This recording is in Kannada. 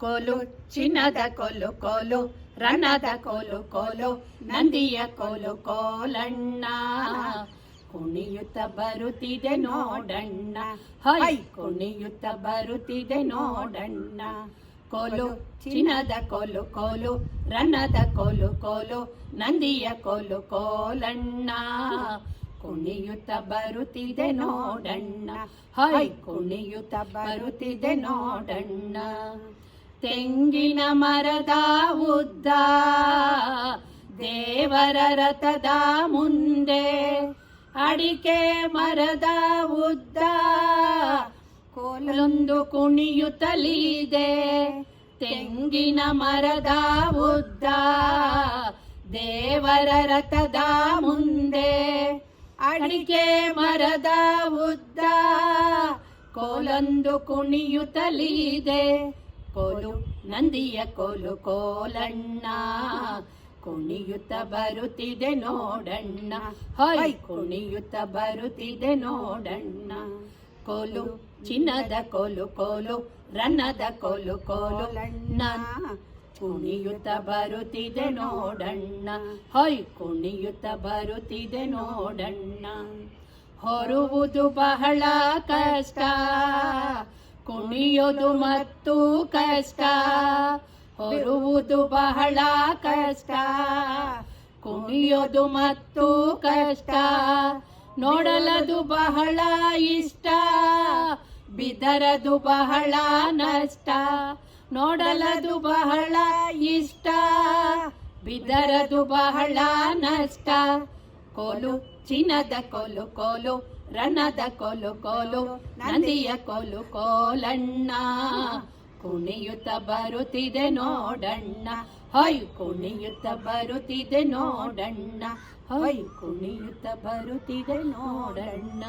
ಕೋಲು ಚಿನ್ನದ ಕೋಲು ಕೋಲು ರನ್ನದ ಕೋಲು ಕೋಲು ನಂದಿಯ ಕೋಲು ಕೋಲಣ್ಣ ಕುಣಿಯುತ್ತ ಬರುತ್ತಿದೆ ನೋಡಣ್ಣ ಹೈ ಕುಣಿಯುತ್ತ ಬರುತ್ತಿದೆ ನೋಡಣ್ಣ ಕೋಲು ಚಿನ್ನದ ಕೋಲು ಕೋಲು ರನ್ನದ ಕೋಲು ಕೋಲು ನಂದಿಯ ಕೋಲು ಕೋಲಣ್ಣ ಕುಣಿಯುತ್ತ ಬರುತ್ತಿದೆ ನೋಡಣ್ಣ ಹೈ ಕುಣಿಯುತ್ತ ಬರುತ್ತಿದೆ ನೋಡಣ್ಣ ತೆಂಗಿನ ಮರದ ಉದ್ದ ದೇವರ ರಥದ ಮುಂದೆ ಅಡಿಕೆ ಮರದ ಉದ್ದ ಕೋಲೊಂದು ಕುಣಿಯುತ್ತಲಿದೆ ತೆಂಗಿನ ಮರದ ಉದ್ದ ದೇವರ ರಥದ ಮುಂದೆ ಅಡಿಕೆ ಮರದ ಉದ್ದ ಕೋಲೊಂದು ಕುಣಿಯುತ್ತಲಿದೆ ಕೋಲು ನಂದಿಯ ಕೋಲು ಕೋಲಣ್ಣ ಕುಣಿಯುತ್ತ ಬರುತ್ತಿದೆ ನೋಡಣ್ಣ ಹೈ ಕುಣಿಯುತ್ತ ಬರುತ್ತಿದೆ ನೋಡಣ್ಣ ಕೋಲು ಚಿನ್ನದ ಕೋಲು ಕೋಲು ರನ್ನದ ಕೋಲು ಕೋಲಣ್ಣ ಕುಣಿಯುತ್ತ ಬರುತ್ತಿದೆ ನೋಡಣ್ಣ ಹೈ ಕುಣಿಯುತ್ತ ಬರುತ್ತಿದೆ ನೋಡಣ್ಣ ಹೊರುವುದು ಬಹಳ ಕಷ್ಟ ಕುಣಿಯೋದು ಮತ್ತು ಕಷ್ಟ ಹೊರುವುದು ಬಹಳ ಕಷ್ಟ ಕುಣಿಯೋದು ಮತ್ತು ಕಷ್ಟ ನೋಡಲದು ಬಹಳ ಇಷ್ಟ ಬಿದರದು ಬಹಳ ನಷ್ಟ ನೋಡಲದು ಬಹಳ ಇಷ್ಟ ಬಿದರದು ಬಹಳ ನಷ್ಟ ಕೋಲು ಚಿನ್ನದ ಕೋಲು ಕೋಲು ರನ್ನದ ಕೋಲು ಕೋಲು ನಂದಿಯ ಕೋಲು ಕೋಲಣ್ಣ ಕುಣಿಯುತ್ತ ಬರುತ್ತಿದೆ ನೋಡಣ್ಣ ಹೈ ಕುಣಿಯುತ್ತ ಬರುತ್ತಿದೆ ನೋಡಣ್ಣ ಹೈ ಕುಣಿಯುತ್ತ ಬರುತ್ತಿದೆ ನೋಡಣ್ಣ.